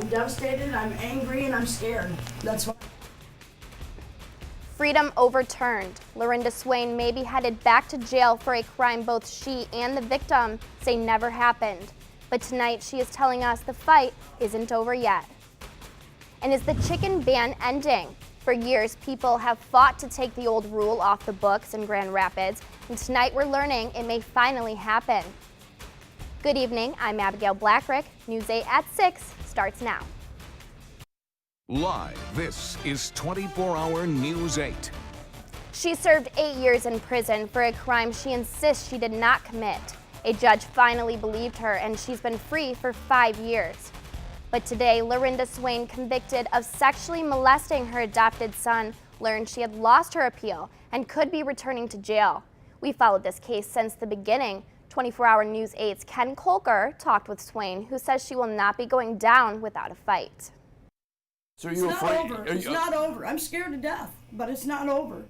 devastated, I'm angry, and I'm scared. That's why. Freedom overturned. Lorinda Swain may be headed back to jail for a crime both she and the victim say never happened. But tonight she is telling us the fight isn't over yet. And is the chicken ban ending? For years, people have fought to take the old rule off the books in Grand Rapids, and tonight we're learning it may finally happen. Good evening, I'm Abigail Blackrick. News 8 at 6 starts now. Live, this is 24-hour News 8. She served 8 years in prison for a crime she insists she did not commit. A judge finally believed her, and she's been free for 5 years. But today, Lorinda Swain, convicted of sexually molesting her adopted son, learned she had lost her appeal and could be returning to jail. We followed this case since the beginning. 24-hour News 8's Ken Kolker talked with Swain, who says she will not be going down without a fight. So you're afraid? It's not over. I'm scared to death, but it's not over.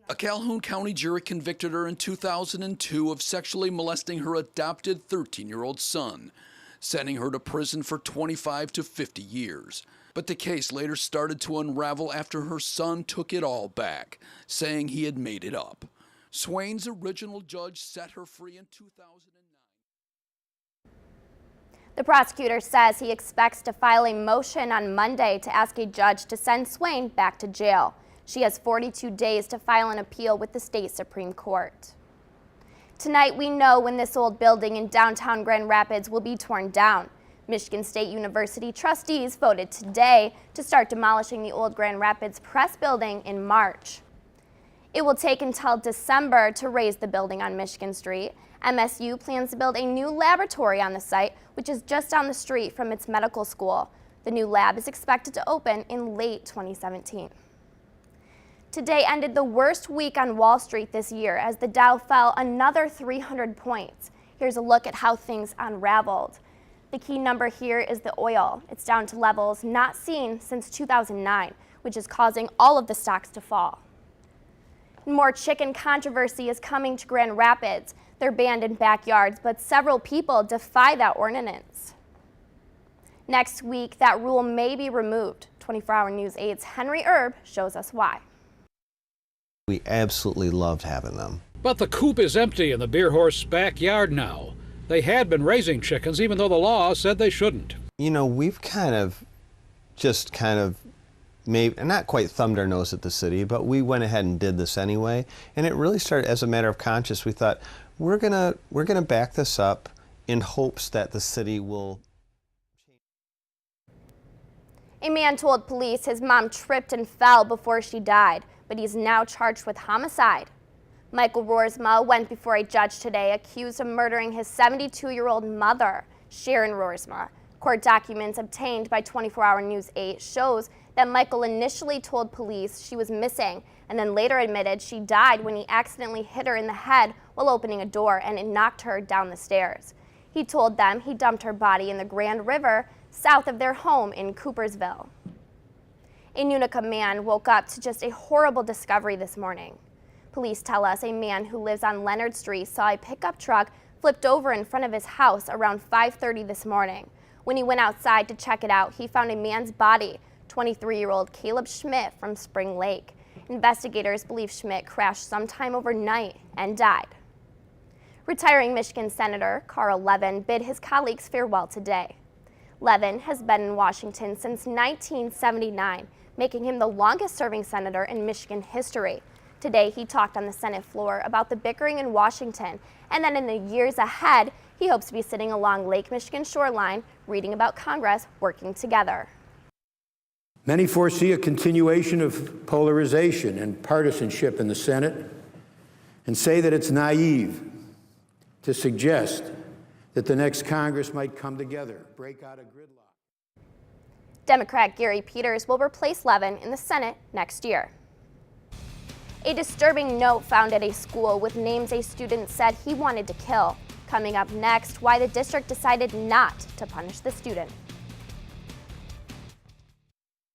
A Calhoun County jury convicted her in 2002 of sexually molesting her adopted 13-year-old son, sending her to prison for 25 to 50 years. But the case later started to unravel after her son took it all back, saying he had made it up. Swain's original judge set her free in 2009. The prosecutor says he expects to file a motion on Monday to ask a judge to send Swain back to jail. She has 42 days to file an appeal with the state Supreme Court. Tonight, we know when this old building in downtown Grand Rapids will be torn down. Michigan State University trustees voted today to start demolishing the old Grand Rapids Press building in March. It will take until December to raise the building on Michigan Street. MSU plans to build a new laboratory on the site, which is just down the street from its medical school. The new lab is expected to open in late 2017. Today ended the worst week on Wall Street this year as the Dow fell another 300 points. Here's a look at how things unraveled. The key number here is the oil. It's down to levels not seen since 2009, which is causing all of the stocks to fall. More chicken controversy is coming to Grand Rapids. They're banned in backyards, but several people defy that ordinance. Next week, that rule may be removed. 24-hour News 8's Henry Erb shows us why. We absolutely loved having them. But the coop is empty in the Beer Horse backyard now. They had been raising chickens even though the law said they shouldn't. You know, we've just maybe not quite thumbed our nose at the city, but we went ahead and did this anyway. And it really started as a matter of conscience. We thought we're gonna back this up in hopes that the city will. A man told police his mom tripped and fell before she died, but he's now charged with homicide. Michael Roersma went before a judge today accused of murdering his 72-year-old mother, Sharon Roersma. Court documents obtained by 24-hour News 8 shows that Michael initially told police she was missing and then later admitted she died when he accidentally hit her in the head while opening a door and it knocked her down the stairs. He told them he dumped her body in the Grand River south of their home in Coopersville. A Utica man woke up to just a horrible discovery this morning. Police tell us a man who lives on Leonard Street saw a pickup truck flipped over in front of his house around 5:30 this morning. When he went outside to check it out, he found a man's body, 23-year-old Caleb Schmidt from Spring Lake. Investigators believe Schmidt crashed sometime overnight and died. Retiring Michigan Senator Carl Levin bid his colleagues farewell today. Levin has been in Washington since 1979, making him the longest-serving senator in Michigan history. Today, he talked on the Senate floor about the bickering in Washington, and then in the years ahead, he hopes to be sitting along Lake Michigan shoreline, reading about Congress working together. Many foresee a continuation of polarization and partisanship in the Senate and say that it's naive to suggest that the next Congress might come together, break out of gridlock. Democrat Gary Peters will replace Levin in the Senate next year. A disturbing note found at a school with names a student said he wanted to kill. Coming up next, why the district decided not to punish the student.